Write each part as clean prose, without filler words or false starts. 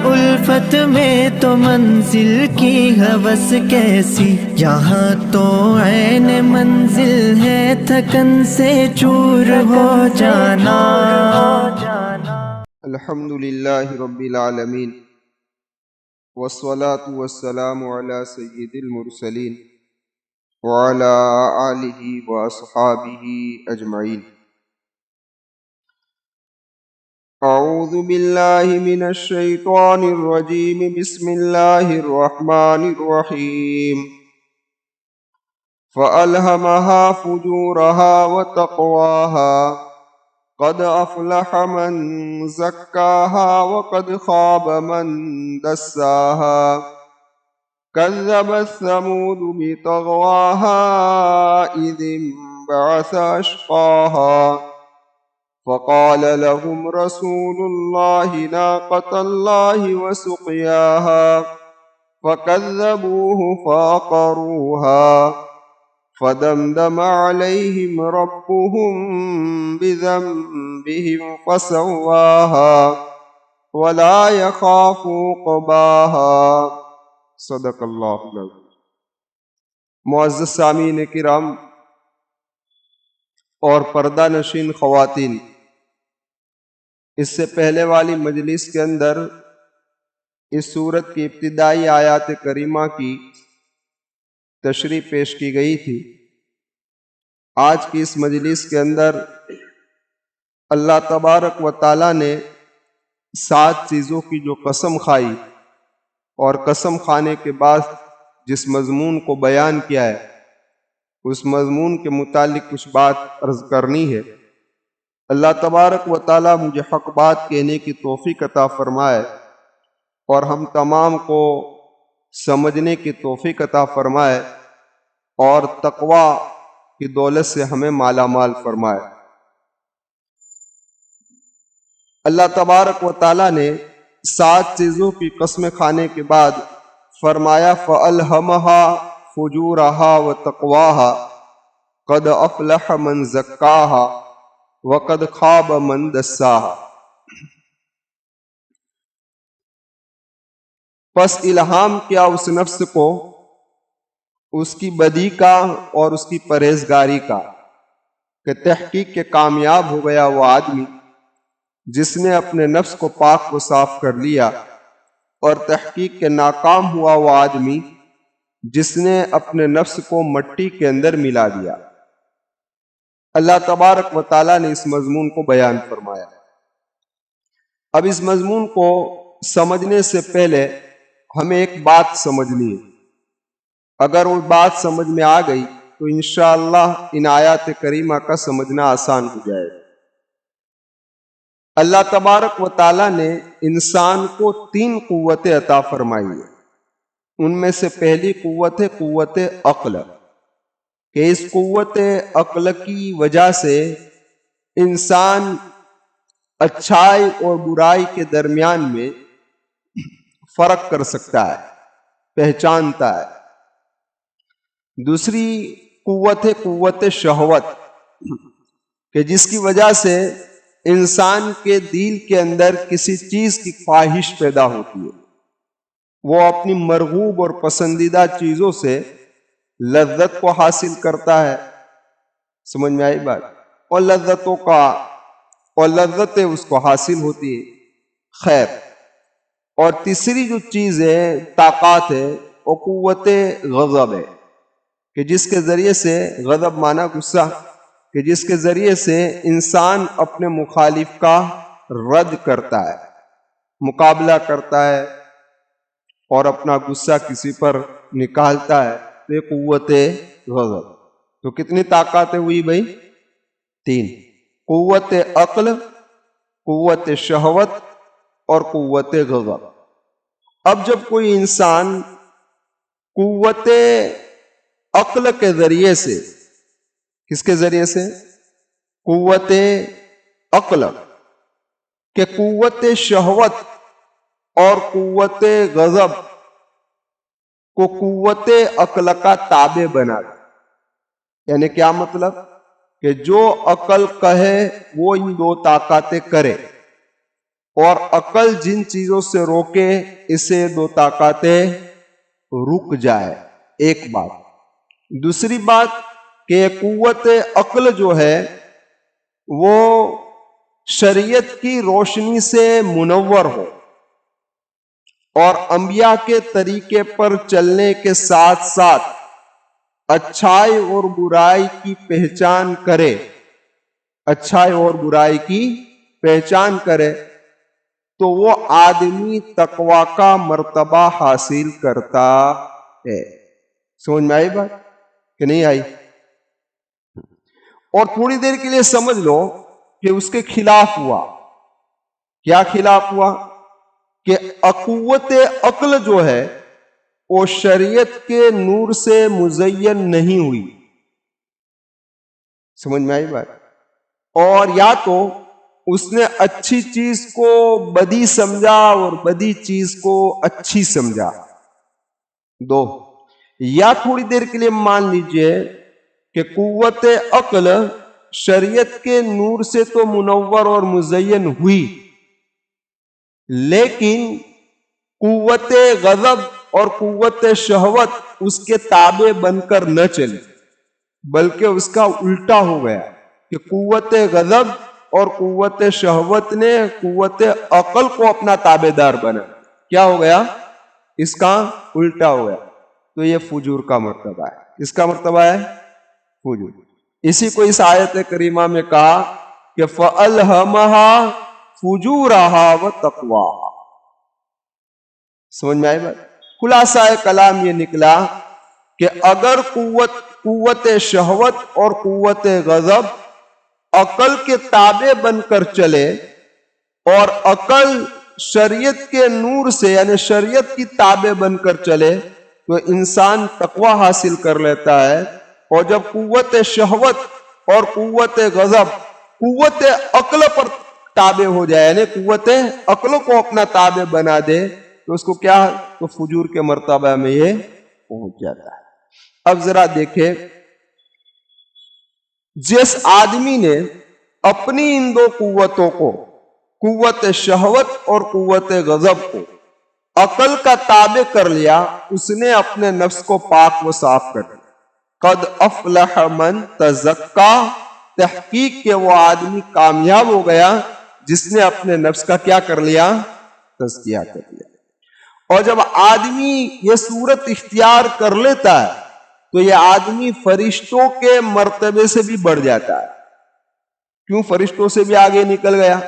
الفت میں تو منزل کی ہوس کیسی، یہاں تو عین منزل ہے تھکن سے چور ہو جانا۔ الحمد للہ رب العالمین والصلاة والسلام علی سید المرسلین وعلی آلہ واصحابہ اجمعین۔ اعوذ باللہ من الشیطان الرجیم، بسم اللہ الرحمن الرحیم۔ فألہمہا فجورہا وتقواہا قد افلح من زکاہا وقد خاب من دساہا كذبت ثمود بطغواها إذ انبعث أشقاها فقال لهم رسول الله ناقة الله وسقياها فكذبوه فعقروها فدمدم عليهم ربهم بذنبهم فسواها ولا يخاف عقباها۔ صدق اللہ العظیم۔ معزز سامعین کرام اور پردہ نشین خواتین، اس سے پہلے والی مجلس کے اندر اس سورت کی ابتدائی آیات کریمہ کی تشریح پیش کی گئی تھی۔ آج کی اس مجلس کے اندر اللہ تبارک و تعالیٰ نے 7 چیزوں کی جو قسم کھائی اور قسم کھانے کے بعد جس مضمون کو بیان کیا ہے، اس مضمون کے متعلق کچھ بات عرض کرنی ہے۔ اللہ تبارک و تعالیٰ مجھے حق بات کہنے کی توفیق عطا فرمائے اور ہم تمام کو سمجھنے کی توفیق عطا فرمائے اور تقوی کی دولت سے ہمیں مالا مال فرمائے۔ اللہ تبارک و تعالیٰ نے 7 چیزوں کی قسمیں کھانے کے بعد فرمایا فَأَلْهَمَهَا فُجُورَهَا وَتَقْوَاهَا قَدْ أَفْلَحَ مَنْ زَكَّاهَا وَقَدْ خَابَ مَنْ دَسَّاهَا۔ پس الہام کیا اس نفس کو اس کی بدی کا اور اس کی پرہیزگاری کا کہ تحقیق کے کامیاب ہو گیا وہ آدمی جس نے اپنے نفس کو پاک و صاف کر لیا، اور تحقیق کے ناکام ہوا وہ آدمی جس نے اپنے نفس کو مٹی کے اندر ملا دیا۔ اللہ تبارک و تعالیٰ نے اس مضمون کو بیان فرمایا۔ اب اس مضمون کو سمجھنے سے پہلے ہمیں ایک بات سمجھنی ہے۔ اگر وہ بات سمجھ میں آ گئی تو انشاءاللہ ان آیات کریمہ کا سمجھنا آسان ہو جائے گا۔ اللہ تبارک و تعالیٰ نے انسان کو 3 قوتیں عطا فرمائی ہیں۔ ان میں سے پہلی قوت ہے قوت عقل، کہ اس قوت عقل کی وجہ سے انسان اچھائی اور برائی کے درمیان میں فرق کر سکتا ہے، پہچانتا ہے۔ دوسری قوت ہے قوت شہوت، کہ جس کی وجہ سے انسان کے دل کے اندر کسی چیز کی خواہش پیدا ہوتی ہے، وہ اپنی مرغوب اور پسندیدہ چیزوں سے لذت کو حاصل کرتا ہے۔ سمجھ میں آئی بات؟ اور لذتیں اس کو حاصل ہوتی ہے۔ خیر، اور تیسری جو چیز ہے طاقت ہے وہ قوت غضب ہے، کہ جس کے ذریعے سے غضب مانا غصہ، کہ جس کے ذریعے سے انسان اپنے مخالف کا رد کرتا ہے، مقابلہ کرتا ہے اور اپنا غصہ کسی پر نکالتا ہے، تو یہ قوت غضب۔ تو کتنی طاقتیں ہوئی بھائی؟ 3: قوت عقل، قوت شہوت اور قوت غضب۔ اب جب کوئی انسان قوت عقل کے ذریعے سے، کس کے ذریعے سے؟ قوت عقل، کہ قوت شہوت اور قوت غضب کو قوت عقل کا تابع بنا دے۔ یعنی کیا مطلب؟ کہ جو عقل کہے وہ ان 2 طاقتیں کرے، اور عقل جن چیزوں سے روکے اسے دو طاقتیں رک جائے. ایک بات. دوسری بات کہ قوت عقل جو ہے وہ شریعت کی روشنی سے منور ہو اور انبیاء کے طریقے پر چلنے کے ساتھ ساتھ اچھائی اور برائی کی پہچان کرے. اچھائی اور برائی کی پہچان کرے تو وہ آدمی تقوی کا مرتبہ حاصل کرتا ہے. سمجھ میں آئی بات کہ نہیں آئی؟ اور تھوڑی دیر کے لیے سمجھ لو کہ اس کے خلاف ہوا. کیا خلاف ہوا؟ کہ قوت عقل جو ہے وہ شریعت کے نور سے مزین نہیں ہوئی. سمجھ میں آئی بات؟ اور یا تو اس نے اچھی چیز کو بدی سمجھا اور بدی چیز کو اچھی سمجھا. دو. یا تھوڑی دیر کے لیے مان لیجئے کہ قوت عقل شریعت کے نور سے تو منور اور مزین ہوئی لیکن قوت غضب اور قوت شہوت اس کے تابع بن کر نہ چلی، بلکہ اس کا الٹا ہو گیا کہ قوت غضب اور قوت شہوت نے قوت عقل کو اپنا تابع دار بنا. کیا ہو گیا؟ اس کا الٹا ہو گیا. تو یہ فجور کا مرتبہ ہے. اس کا مرتبہ ہے فجور. اسی کو اس آیت کریمہ میں کہا کہ فَأَلْهَمَهَا فُجُورَهَا وَتَقْوَاهَا. سمجھ میں آئی بات؟ خلاصہ کلام یہ نکلا کہ اگر قوت شہوت اور قوت غضب عقل کے تابع بن کر چلے اور عقل شریعت کے نور سے یعنی شریعت کی تابع بن کر چلے تو انسان تقوی حاصل کر لیتا ہے. اور جب قوت شہوت اور قوت غضب قوت عقل پر تابع ہو جائے یعنی قوت عقل کو اپنا تابع بنا دے تو اس کو کیا؟ تو فجور کے مرتبہ میں یہ پہنچ جاتا ہے. اب ذرا دیکھیں جس آدمی نے اپنی ان دو قوتوں کو قوت شہوت اور قوت غضب کو عقل کا تابع کر لیا اس نے اپنے نفس کو پاک و صاف کر دیا. قد افلح من تزکا. تحقیق کہ وہ آدمی کامیاب ہو گیا جس نے اپنے نفس کا کیا کر لیا؟ تزکیہ کر لیا. اور جب آدمی یہ صورت اختیار کر لیتا ہے تو یہ آدمی فرشتوں کے مرتبے سے بھی بڑھ جاتا ہے. کیوں فرشتوں سے بھی آگے نکل گیا؟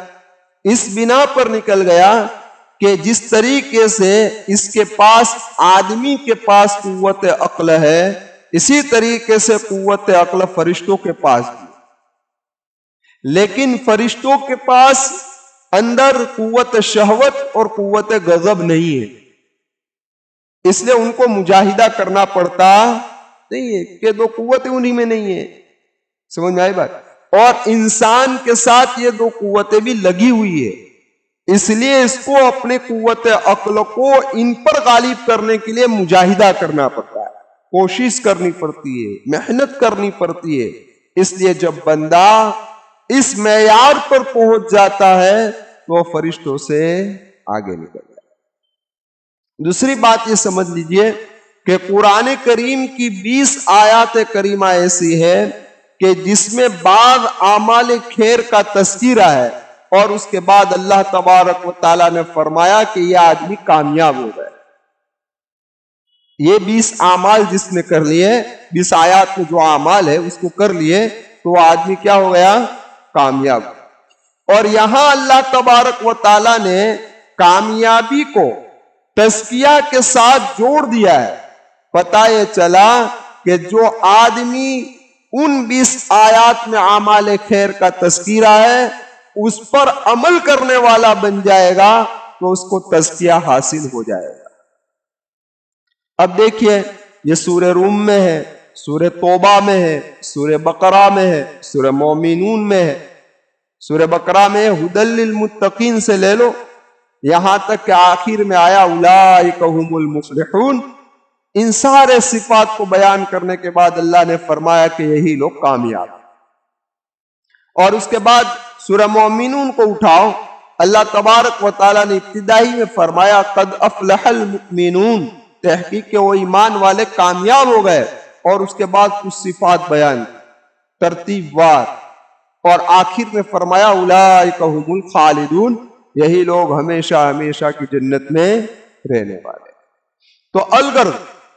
اس بنا پر نکل گیا کہ جس طریقے سے اس کے پاس آدمی کے پاس قوت عقل ہے اسی طریقے سے قوت عقل فرشتوں کے پاس بھی. لیکن فرشتوں کے پاس اندر قوت شہوت اور قوت غضب نہیں ہے، اس لیے ان کو مجاہدہ کرنا پڑتا نہیں ہے کہ دو قوتیں انہی میں نہیں ہے. سمجھ میں آئی بات؟ اور انسان کے ساتھ یہ دو قوتیں بھی لگی ہوئی ہے اس لیے اس کو اپنے قوت عقل کو ان پر غالب کرنے کے لیے مجاہدہ کرنا پڑتا ہے، کوشش کرنی پڑتی ہے، محنت کرنی پڑتی ہے. اس لیے جب بندہ اس معیار پر پہنچ جاتا ہے تو فرشتوں سے آگے نکل جاتا ہے. دوسری بات یہ سمجھ لیجئے کہ قرآن کریم کی 20 آیات کریمہ ایسی ہے کہ جس میں بعض اعمال خیر کا تذکرہ ہے اور اس کے بعد اللہ تبارک و تعالیٰ نے فرمایا کہ یہ آدمی کامیاب ہو گئے. یہ 20 اعمال جس نے کر لیے 20 آیات میں جو اعمال ہے اس کو کر لیے تو وہ آدمی کیا ہو گیا؟ کامیاب. اور یہاں اللہ تبارک و تعالیٰ نے کامیابی کو تزکیہ کے ساتھ جوڑ دیا ہے. پتہ یہ چلا کہ جو آدمی ان 20 آیات میں اعمال خیر کا تذکرہ ہے اس پر عمل کرنے والا بن جائے گا تو اس کو تزکیہ حاصل ہو جائے گا. اب دیکھیے یہ سورہ روم میں ہے، سورہ توبہ میں ہے، سورہ بقرہ میں ہے، سورہ مومنون میں ہے. سورہ بقرہ میں ہدی للمتقین سے لے لو یہاں تک کہ آخر میں آیا اولئک هم المفلحون. ان سارے صفات کو بیان کرنے کے بعد اللہ نے فرمایا کہ یہی لوگ کامیاب. اور اس کے بعد سورہ مومنون کو اٹھاؤ اللہ تبارک و تعالیٰ نے ابتدائی میں فرمایا قد افلح المؤمنون، تحقیق کہ وہ ایمان والے کامیاب ہو گئے، اور اس کے بعد کچھ صفات بیان ترتیب وار، اور آخر میں فرمایا اولئک هم الخالدون، یہی لوگ ہمیشہ ہمیشہ کی جنت میں رہنے والے۔ تو الغرض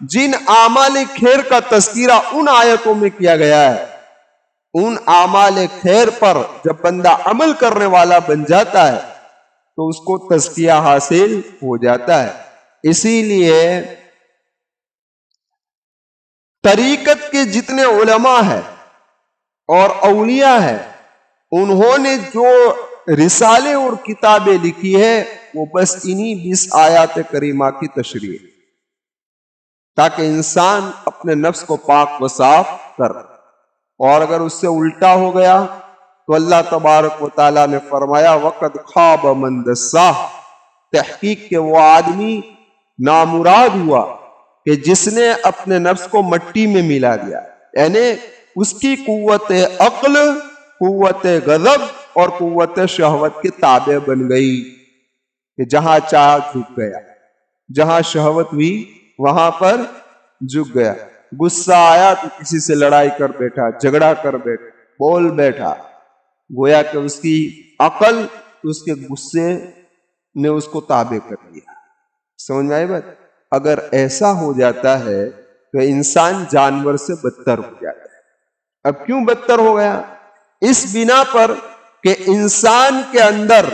جن اعمال خیر کا تذکرہ ان آیتوں میں کیا گیا ہے، ان اعمال خیر پر جب بندہ عمل کرنے والا بن جاتا ہے تو اس کو تزکیہ حاصل ہو جاتا ہے۔ اسی لیے طریقت کے جتنے علماء ہیں اور اولیاء ہیں، انہوں نے جو رسالے اور کتابیں لکھی ہے وہ بس انہی 20 آیات کریمہ کی تشریح، تاکہ انسان اپنے نفس کو پاک و صاف کر، اور اگر اس سے الٹا ہو گیا تو اللہ تبارک و تعالیٰ نے فرمایا وَقَدْ خَابَ مَنْ دَسَّاهُ، تحقیق کہ وہ آدمی نامراد ہوا کہ جس نے اپنے نفس کو مٹی میں ملا دیا، یعنی اس کی قوت عقل، قوت غضب اور قوت شہوت کے تابع بن گئی، کہ جہاں چاہ جھک گیا، جہاں شہوت ہوئی وہاں پر جھک گیا، غصہ آیا تو کسی سے لڑائی کر بیٹھا، جھگڑا کر بیٹھا، بول بیٹھا، گویا کہ اس کی عقل اس کے غصے نے اس کو تابع کر دیا۔ سمجھ میں آئی بات؟ اگر ایسا ہو جاتا ہے تو انسان جانور سے بدتر ہو جاتا ہے۔ اب کیوں بدتر ہو گیا؟ اس بنا پر کہ انسان کے اندر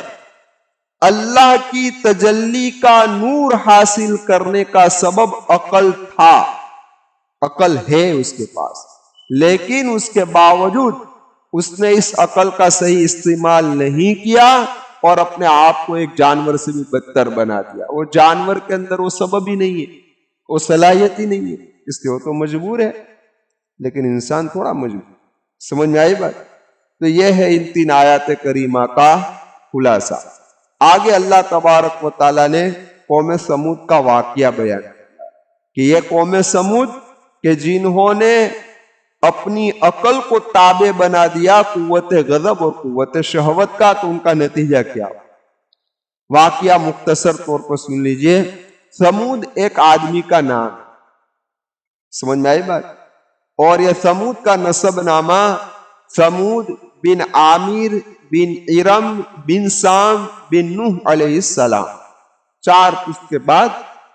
اللہ کی تجلی کا نور حاصل کرنے کا سبب عقل تھا، عقل ہے اس کے پاس، لیکن اس کے باوجود اس نے اس عقل کا صحیح استعمال نہیں کیا اور اپنے آپ کو ایک جانور سے بھی بدتر بنا دیا۔ وہ جانور کے اندر وہ سبب ہی نہیں ہے، وہ صلاحیت ہی نہیں ہے، اس لیے وہ تو مجبور ہے، لیکن انسان تھوڑا مجبور۔ سمجھ میں آئی بات؟ تو یہ ہے ان 3 آیات کریمہ کا خلاصہ۔ آگے اللہ تبارک و تعالیٰ نے قوم سمود کا واقعہ بیان کیا کہ یہ قوم سمود کہ جنہوں نے اپنی عقل کو تابع بنا دیا قوت غضب اور قوت شہوت کا، تو ان کا نتیجہ کیا؟ واقعہ مختصر طور پر سن لیجئے۔ سمود ایک آدمی کا نام، سمجھ میں آئی بات؟ اور یہ سمود کا نسب نامہ سمود بن عامر بن ارم بن سام بن نوح علیہ السلام، 4 پشت کے بعد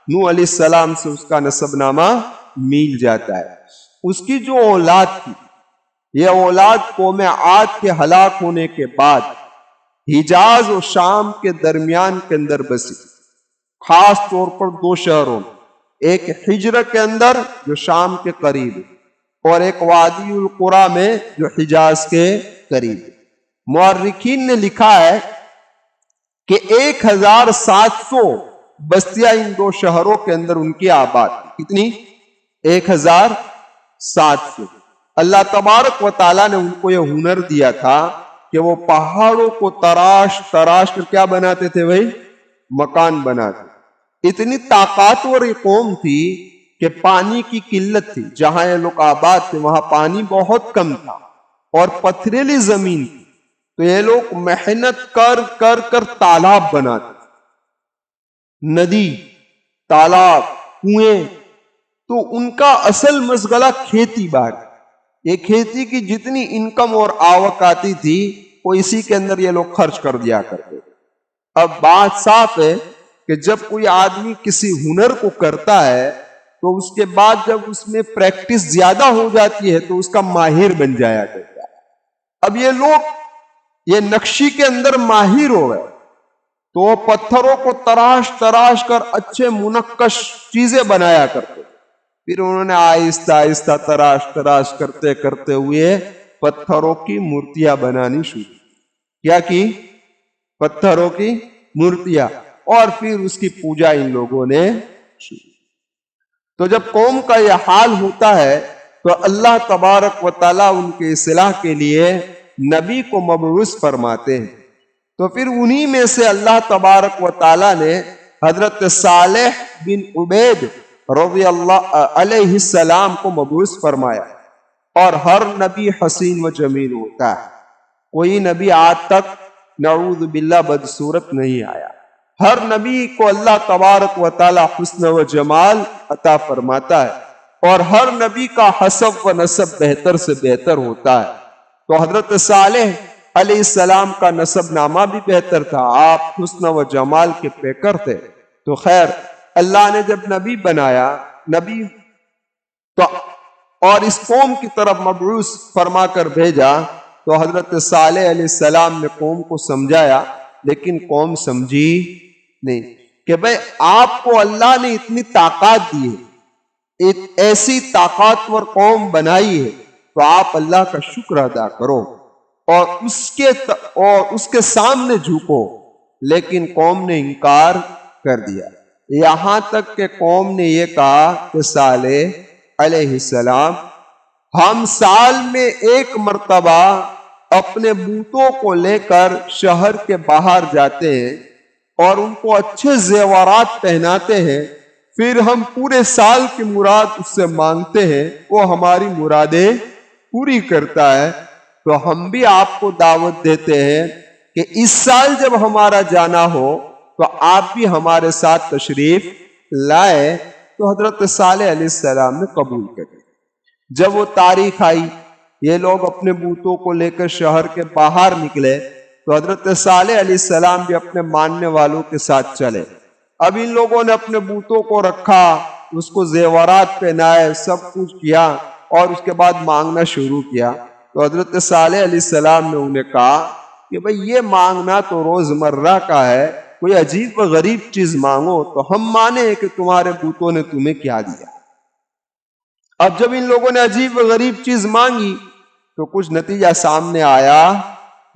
نوح علیہ السلام سے اس کا نسب نامہ مل جاتا ہے۔ اس کی جو اولاد تھی، یہ اولاد قوم عاد کے ہلاک ہونے کے بعد حجاز و شام کے درمیان کے اندر بسی، خاص طور پر 2 شہروں میں، ایک حجر کے اندر جو شام کے قریب ہے، اور ایک وادی القرا میں جو حجاز کے قریب ہے۔ مورخین نے لکھا ہے کہ 1700 بستیاں ان 2 شہروں کے اندر ان کی آباد تھی۔ کتنی؟ 1700۔ اللہ تبارک و تعالیٰ نے ان کو یہ ہنر دیا تھا کہ وہ پہاڑوں کو تراش تراش کر کیا بناتے تھے بھائی؟ مکان بناتے۔ اتنی طاقتور قوم تھی کہ پانی کی قلت تھی، جہاں یہ لوگ آباد تھے وہاں پانی بہت کم تھا اور پتھریلی زمین تھی، تو یہ لوگ محنت کر کر کر تالاب بناتے، ندی، تالاب، کنویں۔ تو ان کا اصل مشغلہ کھیتی باڑی، یہ کھیتی کی جتنی انکم اور آوک آتی تھی وہ اسی کے اندر یہ لوگ خرچ کر دیا کرتے۔ اب بات صاف ہے کہ جب کوئی آدمی کسی ہنر کو کرتا ہے تو اس کے بعد جب اس میں پریکٹس زیادہ ہو جاتی ہے تو اس کا ماہر بن جایا کرتا ہے۔ اب یہ لوگ یہ نقشی کے اندر ماہر ہو گئے، تو وہ پتھروں کو تراش تراش کر اچھے منقش چیزیں بنایا کرتے، پھر انہوں نے آہستہ آہستہ تراش تراش کرتے کرتے ہوئے پتھروں کی مورتیاں بنانی شروع۔ کیا کی؟ پتھروں کی مورتیاں، اور پھر اس کی پوجا ان لوگوں نے شروع۔ تو جب قوم کا یہ حال ہوتا ہے تو اللہ تبارک و تعالیٰ ان کے اصلاح کے لیے نبی کو مبعوث فرماتے ہیں۔ تو پھر انہی میں سے اللہ تبارک و تعالیٰ نے حضرت صالح بن عبید رضی اللہ علیہ السلام کو مبعوث فرمایا۔ اور ہر نبی حسین و جمیل ہوتا ہے، کوئی نبی آج تک نعوذ باللہ بدصورت نہیں آیا۔ ہر نبی کو اللہ تبارک و تعالی حسن و جمال عطا فرماتا ہے اور ہر نبی کا حسب و نسب بہتر سے بہتر ہوتا ہے۔ تو حضرت صالح علیہ السلام کا نسب نامہ بھی بہتر تھا، آپ حسن و جمال کے پیکر تھے۔ تو خیر اللہ نے جب نبی بنایا، نبی تو اور اس قوم کی طرف مبعوث فرما کر بھیجا، تو حضرت صالح علیہ السلام نے قوم کو سمجھایا، لیکن قوم سمجھی نہیں کہ بھئی آپ کو اللہ نے اتنی طاقت دی ہے، ایک ایسی طاقتور قوم بنائی ہے، تو آپ اللہ کا شکر ادا کرو اور اس کے سامنے جھکو۔ لیکن قوم نے انکار کر دیا، یہاں تک کہ قوم نے یہ کہا کہ صالح علیہ السلام ہم سال میں ایک مرتبہ اپنے بتوں کو لے کر شہر کے باہر جاتے ہیں اور ان کو اچھے زیورات پہناتے ہیں، پھر ہم پورے سال کی مراد اس سے مانگتے ہیں، وہ ہماری مرادیں پوری کرتا ہے۔ تو ہم بھی آپ کو دعوت دیتے ہیں کہ اس سال جب ہمارا جانا ہو تو آپ بھی ہمارے ساتھ تشریف لائے۔ تو حضرت صالح علیہ السلام نے قبول کر لیا۔ جب وہ تاریخ آئی، یہ لوگ اپنے بتوں کو لے کر شہر کے باہر نکلے، تو حضرت صالح علیہ السلام بھی اپنے ماننے والوں کے ساتھ چلے۔ اب ان لوگوں نے اپنے بتوں کو رکھا، اس کو زیورات پہنائے، سب کچھ کیا اور اس کے بعد مانگنا شروع کیا۔ تو حضرت صالح علیہ السلام نے انہیں کہا کہ بھئی یہ مانگنا تو روزمرہ کا ہے، کوئی عجیب و غریب چیز مانگو تو ہم مانے کہ تمہارے بتوں نے تمہیں کیا دیا۔ اب جب ان لوگوں نے عجیب و غریب چیز مانگی تو کچھ نتیجہ سامنے آیا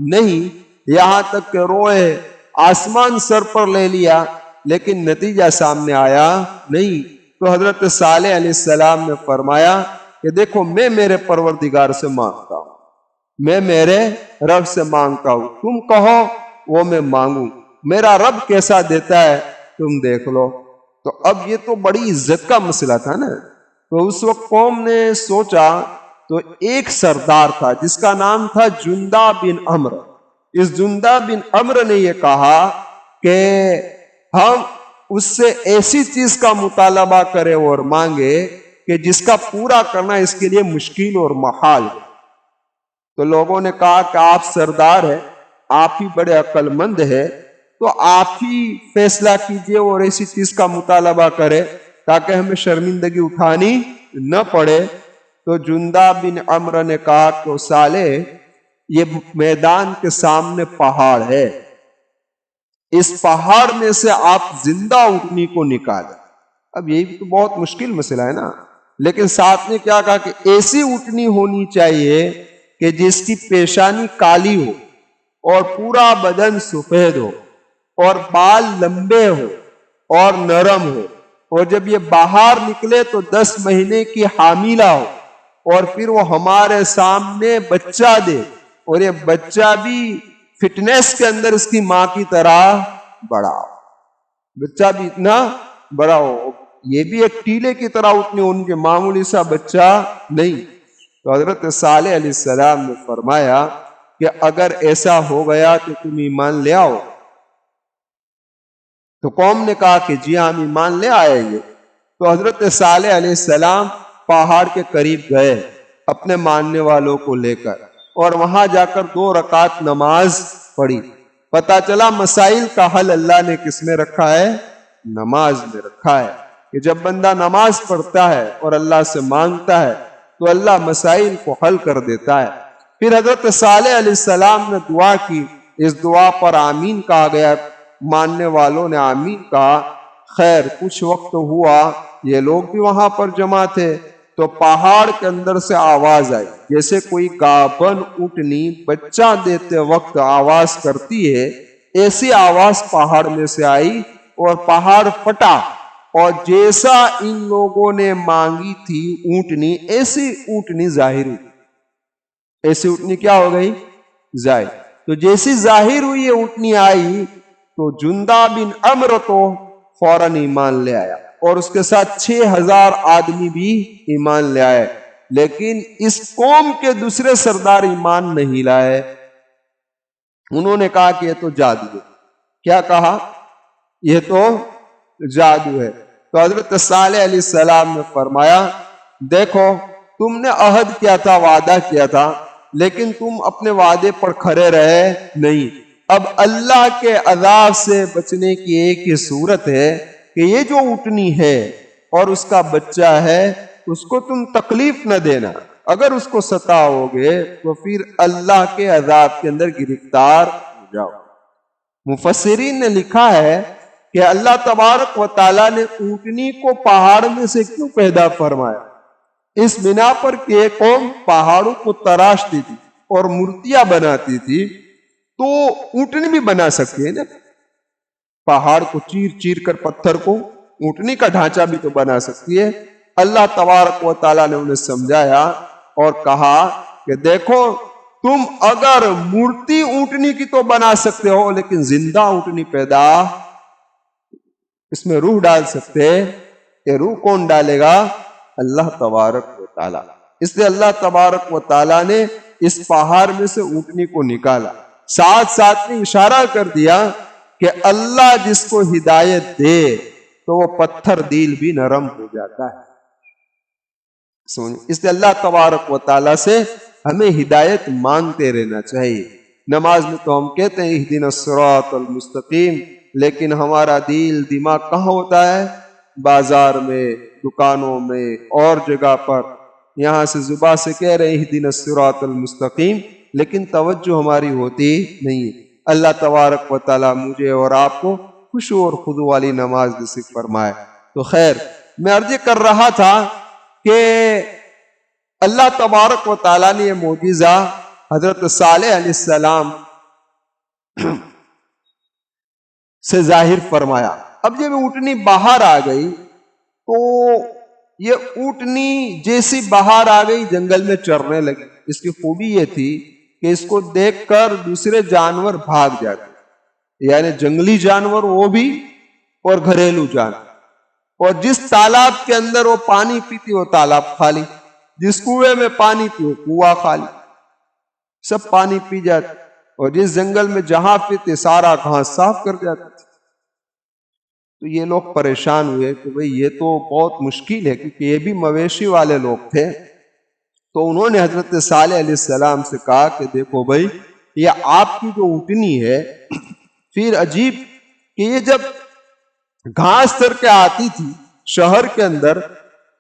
نہیں، یہاں تک کہ روئے، آسمان سر پر لے لیا، لیکن نتیجہ سامنے آیا نہیں۔ تو حضرت صالح علیہ السلام نے فرمایا کہ دیکھو میں میرے پروردگار سے مانگتا ہوں، میں میرے رب سے مانگتا ہوں، تم کہو وہ میں مانگوں، میرا رب کیسا دیتا ہے تم دیکھ لو۔ تو اب یہ تو بڑی عزت کا مسئلہ تھا نا۔ تو اس وقت قوم نے سوچا، تو ایک سردار تھا جس کا نام تھا جندہ بن عمرو۔ اس جندہ بن عمرو نے یہ کہا کہ ہم اس سے ایسی چیز کا مطالبہ کریں اور مانگے کہ جس کا پورا کرنا اس کے لیے مشکل اور محال ہے۔ تو لوگوں نے کہا کہ آپ سردار ہیں، آپ ہی بڑے عقل مند ہیں، تو آپ ہی فیصلہ کیجئے اور ایسی چیز کا مطالبہ کرے تاکہ ہمیں شرمندگی اٹھانی نہ پڑے۔ تو جندہ بن عمرو نے کہا کہ صالح یہ میدان کے سامنے پہاڑ ہے، اس پہاڑ میں سے آپ زندہ اونٹنی کو نکالیں۔ اب یہ بھی تو بہت مشکل مسئلہ ہے نا، لیکن ساتھ نے کیا کہا کہ ایسی اونٹنی ہونی چاہیے کہ جس کی پیشانی کالی ہو اور پورا بدن سفید ہو اور بال لمبے ہو اور نرم ہو، اور جب یہ باہر نکلے تو 10 مہینے کی حاملہ ہو، اور پھر وہ ہمارے سامنے بچہ دے، اور یہ بچہ بھی فٹنس کے اندر اس کی ماں کی طرح بڑا ہو، بچہ بھی اتنا بڑا ہو، یہ بھی ایک ٹیلے کی طرح اتنے ان کے معمولی سا بچہ نہیں۔ تو حضرت صالح علیہ السلام نے فرمایا کہ اگر ایسا ہو گیا تو تم ایمان لے آؤ۔ تو قوم نے کہا کہ جی ہم ایمان لے آئیں گے۔ تو حضرت صالح علیہ السلام پہاڑ کے قریب گئے اپنے ماننے والوں کو لے کر، اور وہاں جا کر 2 رکعت نماز پڑھی۔ پتہ چلا مسائل کا حل اللہ نے کس میں رکھا ہے؟ نماز میں رکھا ہے، کہ جب بندہ نماز پڑھتا ہے اور اللہ سے مانگتا ہے تو اللہ مسائل کو حل کر دیتا ہے۔ پھر حضرت صالح علیہ السلام نے دعا کی، اس دعا پر آمین کہا گیا، ماننے والوں نے آمین کہا۔ خیر کچھ وقت ہوا، یہ لوگ بھی وہاں پر جمع تھے، تو پہاڑ کے اندر سے آواز آئی، جیسے کوئی گابن اونٹنی بچہ دیتے وقت آواز کرتی ہے، ایسی آواز پہاڑ میں سے آئی اور پہاڑ پھٹا، اور جیسا ان لوگوں نے مانگی تھی اونٹنی، ایسی اونٹنی ظاہر ہوئی۔ ایسی اونٹنی کیا ہو گئی؟ ظاہر۔ تو جیسی ظاہر ہوئی یہ اونٹنی آئی تو جندہ بن عمرو تو فوراً ایمان لے آیا، اور اس کے ساتھ 6000 آدمی بھی ایمان لے آئے، لیکن اس قوم کے دوسرے سردار ایمان نہیں لائے۔ انہوں نے کہا کہ یہ تو جادو ہے. کیا کہا؟ یہ تو جادو ہے. تو حضرت صالح علیہ السلام نے فرمایا دیکھو تم نے عہد کیا تھا، وعدہ کیا تھا، لیکن تم اپنے وعدے پر کھڑے رہے نہیں. اب اللہ کے عذاب سے بچنے کی ایک ہی صورت ہے کہ یہ جو اونٹنی ہے اور اس کا بچہ ہے اس کو تم تکلیف نہ دینا. اگر اس کو ستاؤ گے تو پھر اللہ کے عذاب کے اندر گرفتار ہو جاؤ. مفسرین نے لکھا ہے کہ اللہ تبارک و تعالیٰ نے اونٹنی کو پہاڑ میں سے کیوں پیدا فرمایا؟ اس بنا پر کہ ایک قوم پہاڑوں کو تراشتی تھی اور مورتیاں بناتی تھی، تو اونٹنی بھی بنا سکتی ہے نا. پہاڑ کو چیر چیر کر پتھر کو اونٹنی کا ڈھانچہ بھی تو بنا سکتی ہے. اللہ تبارک و تعالیٰ نے انہیں سمجھایا اور کہا کہ دیکھو تم اگر مورتی اونٹنی کی تو بنا سکتے ہو، لیکن زندہ اونٹنی پیدا اس میں روح ڈال سکتے. یہ روح کون ڈالے گا؟ اللہ تبارک و تعالیٰ. اس لیے اللہ تبارک و تعالیٰ نے اس پہاڑ میں سے اونٹنی کو نکالا. ساتھ ساتھ میں اشارہ کر دیا کہ اللہ جس کو ہدایت دے تو وہ پتھر دل بھی نرم ہو جاتا ہے. اس لیے اللہ تبارک و تعالیٰ سے ہمیں ہدایت مانگتے رہنا چاہیے. نماز میں تو ہم کہتے ہیں اہدنا الصراط المستقیم، لیکن ہمارا دل دماغ کہاں ہوتا ہے؟ بازار میں، دکانوں میں اور جگہ پر. یہاں سے زبان سے کہہ رہے ہیں اہدنا الصراط المستقیم، لیکن توجہ ہماری ہوتی نہیں. اللہ تبارک و تعالیٰ مجھے اور آپ کو خشوع اور خضوع والی نماز نصیب فرمائے. تو خیر، میں عرض کر رہا تھا کہ اللہ تبارک و تعالیٰ نے یہ معجزہ حضرت صالح علیہ السلام سے ظاہر فرمایا. اب جب اونٹنی باہر آ گئی تو یہ اونٹنی جیسی باہر آ گئی جنگل میں چرنے لگی. اس کی خوبی یہ تھی کہ اس کو دیکھ کر دوسرے جانور بھاگ جاتے، یعنی جنگلی جانور وہ بھی اور گھریلو جانور. اور جس تالاب کے اندر وہ پانی پیتی وہ تالاب خالی، جس کنویں میں پانی پی وہ کنواں خالی، سب پانی پی جاتے. اور جس جنگل میں جہاں پیتے سارا گھاس صاف کر جاتے. تو یہ لوگ پریشان ہوئے کہ بھئی یہ تو بہت مشکل ہے، کیونکہ یہ بھی مویشی والے لوگ تھے. تو انہوں نے حضرت صالح علیہ السلام سے کہا کہ دیکھو بھئی یہ آپ کی جو اونٹنی ہے، پھر عجیب کہ یہ جب گھاس چر کے آتی تھی شہر کے اندر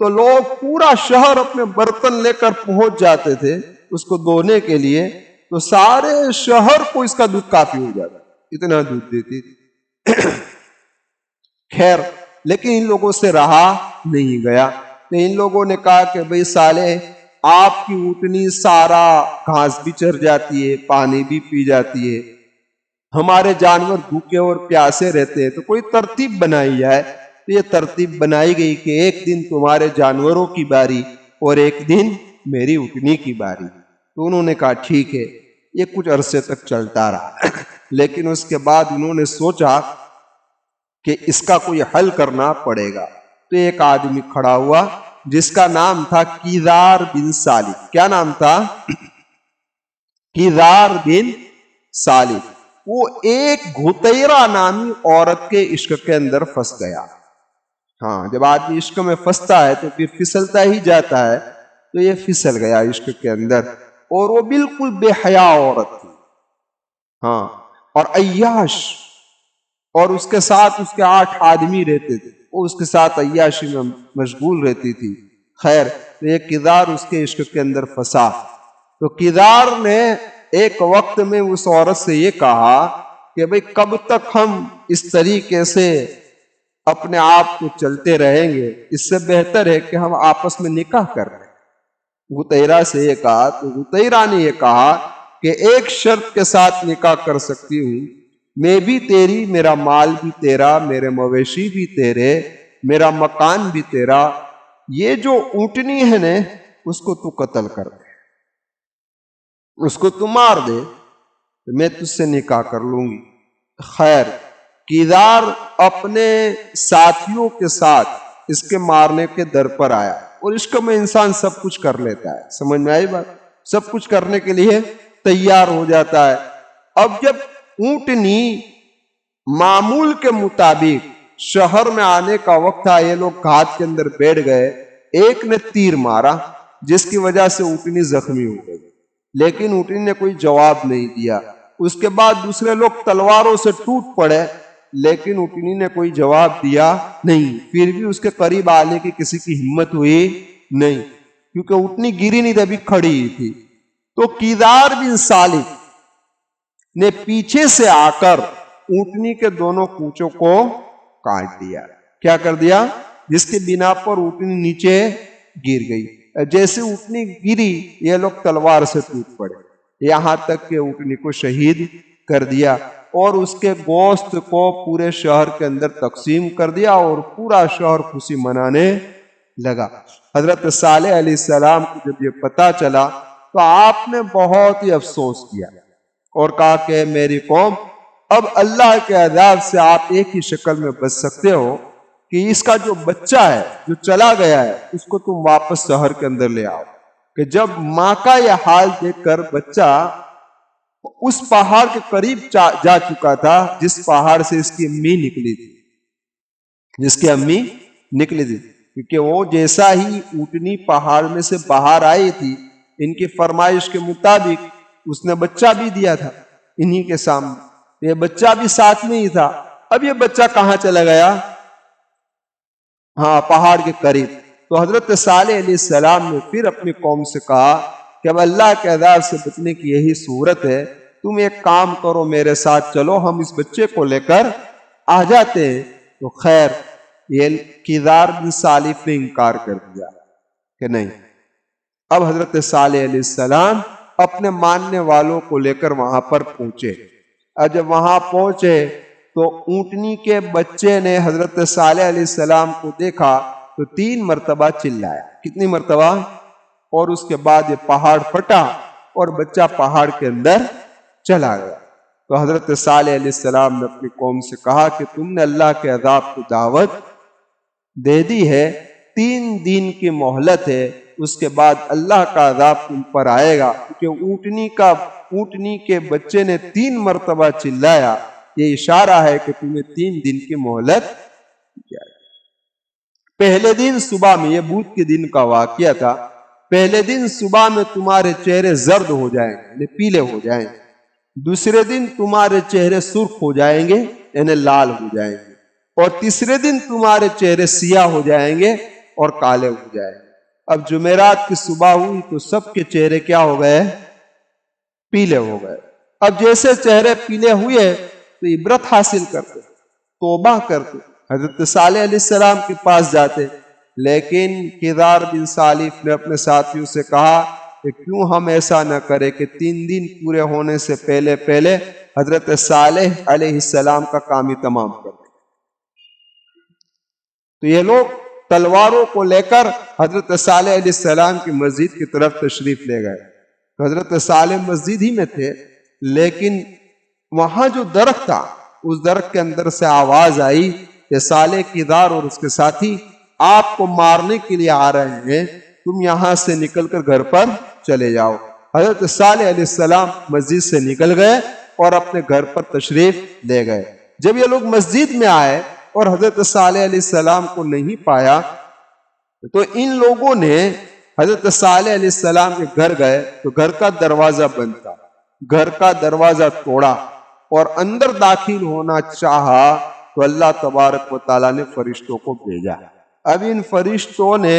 تو لوگ پورا شہر اپنے برتن لے کر پہنچ جاتے تھے اس کو دھونے کے لیے، تو سارے شہر کو اس کا دودھ کافی ہو جاتا، اتنا دودھ دیتی تھی. خیر، لیکن ان لوگوں سے رہا نہیں گیا. تو ان لوگوں نے کہا کہ بھئی صالح آپ کی اونٹنی سارا گھاس بھی چر جاتی ہے، پانی بھی پی جاتی ہے، ہمارے جانور بھوکے اور پیاسے رہتے ہیں، تو کوئی ترتیب بنائی جائے. تو یہ ترتیب بنائی گئی کہ ایک دن تمہارے جانوروں کی باری اور ایک دن میری اونٹنی کی باری. تو انہوں نے کہا ٹھیک ہے. یہ کچھ عرصے تک چلتا رہا، لیکن اس کے بعد انہوں نے سوچا کہ اس کا کوئی حل کرنا پڑے گا. تو ایک آدمی کھڑا ہوا جس کا نام تھا کیدار بن صالح. کیا نام تھا؟ کیدار بن صالح. وہ ایک گھتیرا نامی عورت کے عشق کے اندر پھنس گیا. ہاں، جب آدمی عشق میں پھنستا ہے تو پھر پھسلتا ہی جاتا ہے. تو یہ پھسل گیا عشق کے اندر، اور وہ بالکل بے حیا عورت تھی. ہاں، اور عیاش، اور اس کے ساتھ اس کے 8 آدمی رہتے تھے، وہ اس کے ساتھ عیاشی میں مشغول رہتی تھی. خیر، تو یہ کیدار اس کے عشق کے اندر پھنسا. تو کیدار نے ایک وقت میں اس عورت سے یہ کہا کہ بھئی کب تک ہم اس طریقے سے اپنے آپ کو چلتے رہیں گے؟ اس سے بہتر ہے کہ ہم آپس میں نکاح کر لیں. غتیرہ سے یہ کہا. تو غتیرہ نے یہ کہا کہ ایک شرط کے ساتھ نکاح کر سکتی ہوں، میں بھی تیری، میرا مال بھی تیرا، میرے مویشی بھی تیرے، میرا مکان بھی تیرا. یہ جو اونٹنی ہے نا اس کو تو قتل کر دے، اس کو تو مار دے، تو میں تجھ سے نکاح کر لوں گی. خیر، کیدار اپنے ساتھیوں کے ساتھ اس کے مارنے کے در پر آیا. اور عشق میں انسان سب کچھ کر لیتا ہے، سمجھ میں آئی بات؟ سب کچھ کرنے کے لیے تیار ہو جاتا ہے. اب جب اونٹنی معمول کے مطابق شہر میں آنے کا وقت تھا، یہ لوگ گھات کے اندر بیٹھ گئے، ایک نے تیر مارا جس کی وجہ سے اونٹنی زخمی ہو گئی، لیکن اونٹنی نے کوئی جواب نہیں دیا۔ اس کے بعد دوسرے لوگ تلواروں سے ٹوٹ پڑے، لیکن اونٹنی نے کوئی جواب دیا نہیں، پھر بھی اس کے قریب آنے کی کسی کی ہمت ہوئی نہیں، کیونکہ اونٹنی گری نہیں تھی، ابھی کھڑی ہی تھی۔ تو کیدار بن سالف نے پیچھے سے آ کر اونٹنی کے دونوں کونچوں کو کاٹ دیا۔ کیا کر دیا؟ جس کی بنا پر اونٹنی نیچے گر گئی۔ جیسے اونٹنی گری یہ لوگ تلوار سے ٹوٹ پڑے، یہاں تک کہ اونٹنی کو شہید کر دیا اور اس کے گوشت کو پورے شہر کے اندر تقسیم کر دیا اور پورا شہر خوشی منانے لگا۔ حضرت صالح علیہ السلام کو جب یہ پتا چلا تو آپ نے بہت ہی افسوس کیا اور کہا کہ میری قوم، اب اللہ کے عذاب سے آپ ایک ہی شکل میں بچ سکتے ہو کہ اس کا جو بچہ ہے جو چلا گیا ہے اس کو تم واپس شہر کے اندر لے آؤ۔ کہ جب ماں کا یہ حال دیکھ کر بچہ اس پہاڑ کے قریب جا چکا تھا جس پہاڑ سے اس کی امی نکلی تھی، جس کی امی نکلی تھی، کیونکہ وہ جیسا ہی اونٹنی پہاڑ میں سے باہر آئی تھی، ان کی فرمائش کے مطابق اس نے بچہ بھی دیا تھا انہی کے سامنے، یہ بچہ بھی ساتھ میں ہی تھا۔ اب یہ بچہ کہاں چلا گیا؟ ہاں، پہاڑ کے قریب۔ تو حضرت صالح علیہ السلام نے پھر اپنی قوم سے کہا کہ اب اللہ کے عذاب سے بچنے کی یہی صورت ہے، تم ایک کام کرو، میرے ساتھ چلو، ہم اس بچے کو لے کر آ جاتے ہیں۔ تو خیر، یہ کیدار بن سالف نے انکار کر دیا کہ نہیں۔ اب حضرت صالح علیہ السلام اپنے ماننے والوں کو لے کر وہاں پر پہنچے، اور جب وہاں پہنچے تو اونٹنی کے بچے نے حضرت صالح علیہ السلام کو دیکھا تو 3 مرتبہ چلایا۔ کتنی مرتبہ؟ اور اس کے بعد یہ پہاڑ پھٹا اور بچہ پہاڑ کے اندر چلا گیا۔ تو حضرت صالح علیہ السلام نے اپنی قوم سے کہا کہ تم نے اللہ کے عذاب کو دعوت دے دی ہے، 3 دن کی مہلت ہے، اس کے بعد اللہ کا عذاب تم پر آئے گا، کیونکہ اونٹنی کے بچے نے 3 مرتبہ چلایا، یہ اشارہ ہے کہ تمہیں 3 دن کی مہلت دی جائے۔ پہلے دن صبح میں، یہ بدھ کے دن کا واقعہ تھا، پہلے دن صبح میں تمہارے چہرے زرد ہو جائیں گے یعنی پیلے ہو جائیں گے، دوسرے دن تمہارے چہرے سرخ ہو جائیں گے یعنی لال ہو جائیں گے، اور تیسرے دن تمہارے چہرے سیاہ ہو جائیں گے اور کالے ہو جائیں گے۔ اب جمعرات کی صبح ہوئی تو سب کے چہرے کیا ہو گئے؟ پیلے ہو گئے۔ اب جیسے چہرے پیلے ہوئے تو عبرت حاصل کرتے، توبہ کرتے، حضرت صالح علیہ السلام کے پاس جاتے، لیکن کیدار بن سالف نے اپنے ساتھیوں سے کہا کہ کیوں ہم ایسا نہ کرے کہ 3 دن پورے ہونے سے پہلے پہلے حضرت صالح علیہ السلام کا کام ہی تمام کر دیں۔ تو یہ لوگ تلواروں کو لے کر حضرت صالح علیہ السلام کی مسجد کی طرف تشریف لے گئے۔ تو حضرت صالح مسجد ہی میں تھے، لیکن وہاں جو درخت تھا اس درخت کے اندر سے آواز آئی کہ صالح کیدار اور اس کے ساتھی آپ کو مارنے کے لیے آ رہے ہیں، تم یہاں سے نکل کر گھر پر چلے جاؤ۔ حضرت صالح علیہ السلام مسجد سے نکل گئے اور اپنے گھر پر تشریف لے گئے۔ جب یہ لوگ مسجد میں آئے اور حضرت صالح علیہ السلام کو نہیں پایا تو ان لوگوں نے حضرت صالح علیہ السلام کے گھر گئے تو گھر کا دروازہ بند تھا، گھر کا دروازہ توڑا اور اندر داخل ہونا چاہا تو اللہ تبارک و تعالیٰ نے فرشتوں کو بھیجا۔ اب ان فرشتوں نے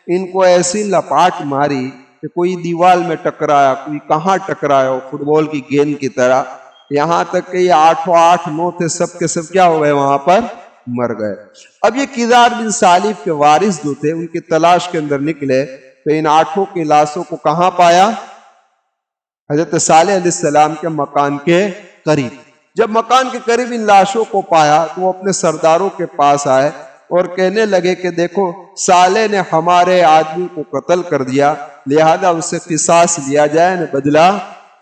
ان کو ایسی لپاٹ ماری کہ کوئی دیوال میں ٹکرایا، کوئی کہاں ٹکرایا، فٹ بال کی گیند کی طرح، یہاں تک کہ یہ 8 9 تھے، سب کے سب کیا ہو گئے؟ وہاں پر مر گئے۔ اب یہ کیدار بن سالف کے وارث جو تھے ان کی تلاش کے اندر نکلے تو ان 8 کی لاشوں کو کہاں پایا؟ حضرت صالح علیہ السلام کے مکان کے قریب۔ جب مکان کے قریب ان لاشوں کو پایا تو وہ اپنے سرداروں کے پاس آئے اور کہنے لگے کہ دیکھو، صالح نے ہمارے آدمی کو قتل کر دیا، لہذا اسے قصاص لیا جائے، بدلہ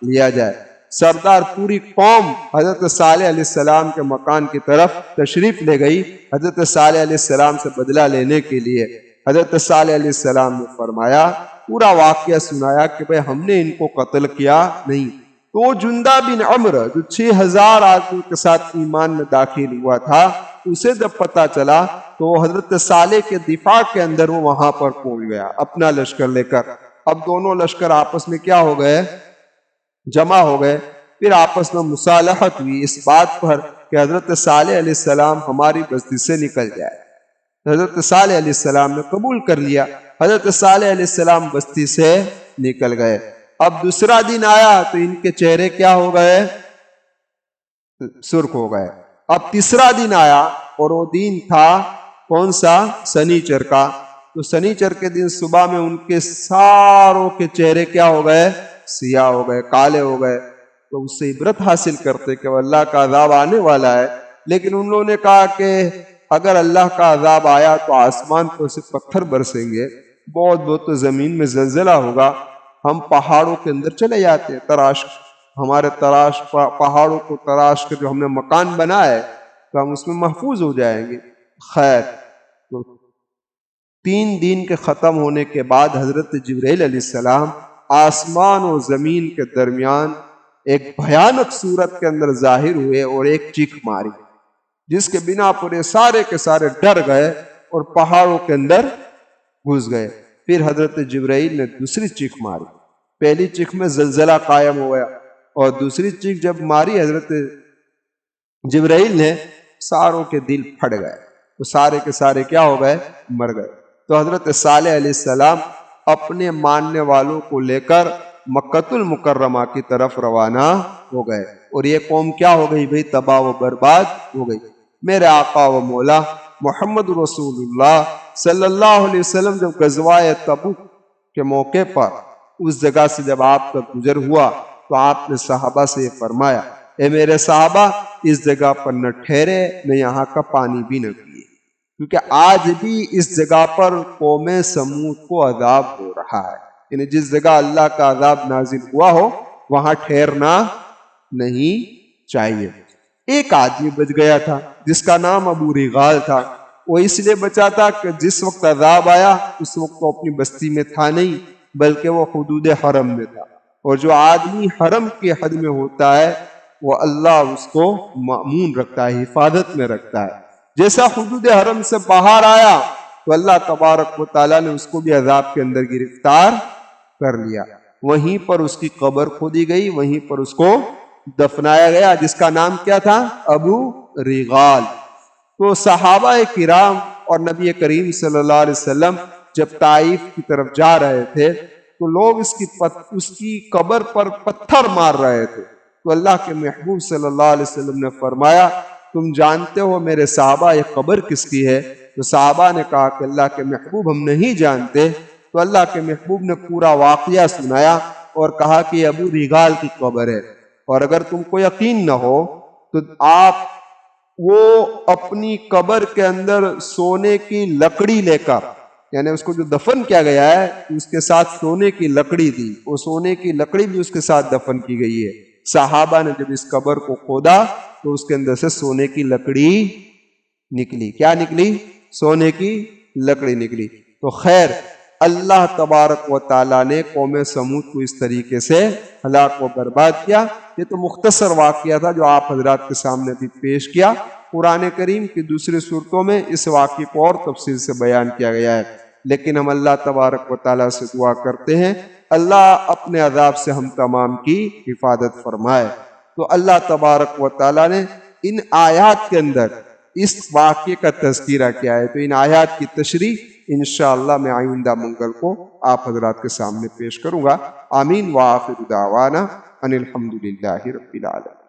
لیا جائے۔ سردار پوری قوم حضرت صالح علیہ السلام کے مکان کی طرف تشریف لے گئی حضرت صالح علیہ السلام سے بدلہ لینے کے لیے۔ حضرت صالح علیہ السلام نے فرمایا، پورا واقعہ سنایا کہ بھئی ہم نے ان کو قتل کیا نہیں، تو جندہ بن عمرو جو 6000 آدمی کے ساتھ ایمان میں داخل ہوا تھا، اسے جب پتا چلا تو حضرت صالح کے دفاع کے اندر وہ وہاں پر پہنچ گیا اپنا لشکر لے کر۔ اب دونوں لشکر آپس میں کیا ہو گئے؟ جمع ہو گئے۔ پھر آپس میں مصالحت ہوئی اس بات پر کہ حضرت صالح علیہ السلام ہماری بستی سے نکل جائے۔ حضرت صالح علیہ السلام نے قبول کر لیا، حضرت صالح علیہ السلام بستی سے نکل گئے۔ اب دوسرا دن آیا تو ان کے چہرے کیا ہو گئے؟ سرخ ہو گئے۔ اب تیسرا دن آیا اور وہ دن تھا کون سا؟ سنیچر کا۔ تو سنیچر کے دن صبح میں ان کے ساروں کے چہرے کیا ہو گئے؟ سیاہ ہو گئے، کالے ہو گئے۔ تو اس سے عبرت حاصل کرتے کہ اللہ کا عذاب آنے والا ہے، لیکن ان لوگوں نے کہا کہ اگر اللہ کا عذاب آیا تو آسمان پر سے پتھر برسیں گے، بہت تو زمین میں زلزلہ ہوگا، ہم پہاڑوں کے اندر چلے جاتے ہیں، ہمارے پہاڑوں کو تراش کر جو ہم نے مکان بنا ہے تو ہم اس میں محفوظ ہو جائیں گے۔ خیر، تو 3 دن کے ختم ہونے کے بعد حضرت جبرائیل علیہ السلام آسمان و زمین کے درمیان ایک بھیانک صورت کے اندر ظاہر ہوئے اور ایک چیخ ماری، جس کے بنا پر یہ سارے کے سارے ڈر گئے اور پہاڑوں کے اندر گھس گئے۔ پھر حضرت جبرائیل نے دوسری چیخ ماری، پہلی چیخ میں زلزلہ قائم ہو گیا، اور دوسری چیخ جب ماری حضرت جبرائیل نے، ساروں کے دل پھٹ گئے، تو سارے کے سارے کیا ہو گئے؟ مر گئے۔ تو حضرت صالح علیہ السلام اپنے ماننے والوں کو لے کر مکۃ المکرمہ کی طرف روانہ ہو گئے، اور یہ قوم کیا ہو گئی بھئی؟ تباہ و برباد ہو گئی۔ میرے آقا و مولا محمد رسول اللہ صلی اللہ علیہ وسلم جب غزوہ تبوک کے موقع پر اس جگہ سے جب آپ کا گزر ہوا تو آپ نے صحابہ سے یہ فرمایا، اے میرے صحابہ، اس جگہ پر نہ ٹھہرے، نہ یہاں کا پانی بھی نہ پیے، کیونکہ آج بھی اس جگہ پر قوم سمود کو عذاب ہو رہا ہے۔ یعنی جس جگہ اللہ کا عذاب نازل ہوا ہو وہاں ٹھہرنا نہیں چاہیے۔ ایک آدمی بچ گیا تھا جس کا نام ابو ریغال تھا۔ وہ اس لیے بچا تھا کہ جس وقت عذاب آیا اس وقت وہ اپنی بستی میں تھا نہیں، بلکہ وہ حدود حرم میں تھا، اور جو آدمی حرم کے حد میں ہوتا ہے وہ اللہ اس کو مأمون رکھتا ہے، حفاظت میں رکھتا ہے۔ جیسا حدود حرم سے باہر آیا تو اللہ تبارک و تعالیٰ نے اس کو بھی عذاب کے اندر گرفتار کر لیا۔ وہیں پر اس کی قبر کھودی گئی، وہیں پر اس کو دفنایا گیا، جس کا نام کیا تھا؟ ابو ریغال۔ تو صحابہ کرام اور نبی کریم صلی اللہ علیہ وسلم جب طائف کی طرف جا رہے تھے تو لوگ اس کی قبر پر پتھر مار رہے تھے، تو اللہ کے محبوب صلی اللہ علیہ وسلم نے فرمایا، تم جانتے ہو میرے صحابہ یہ قبر کس کی ہے؟ تو صحابہ نے کہا کہ اللہ کے محبوب ہم نہیں جانتے۔ تو اللہ کے محبوب نے پورا واقعہ سنایا اور کہا کہ یہ ابو ریغال کی قبر ہے، اور اگر تم کو یقین نہ ہو تو آپ وہ اپنی قبر کے اندر سونے کی لکڑی لے کر، یعنی اس کو جو دفن کیا گیا ہے اس کے ساتھ سونے کی لکڑی تھی، وہ سونے کی لکڑی بھی اس کے ساتھ دفن کی گئی ہے۔ صحابہ نے جب اس قبر کو کھودا تو اس کے اندر سے سونے کی لکڑی نکلی۔ کیا نکلی؟ سونے کی لکڑی نکلی۔ تو خیر، اللہ تبارک و تعالیٰ نے قوم سمود کو اس طریقے سے ہلاک و برباد کیا۔ یہ تو مختصر واقعہ تھا جو آپ حضرات کے سامنے بھی پیش کیا۔ قرآن کریم کی دوسری صورتوں میں اس واقعے کو اور تفصیل سے بیان کیا گیا ہے، لیکن ہم اللہ تبارک و تعالیٰ سے دعا کرتے ہیں اللہ اپنے عذاب سے ہم تمام کی حفاظت فرمائے۔ تو اللہ تبارک و تعالیٰ نے ان آیات کے اندر اس واقعے کا تذکرہ کیا ہے، تو ان آیات کی تشریح انشاءاللہ میں آئندہ منگل کو آپ حضرات کے سامنے پیش کروں گا۔ آمین وآخر دعوانا ان الحمدللہ رب العالمین۔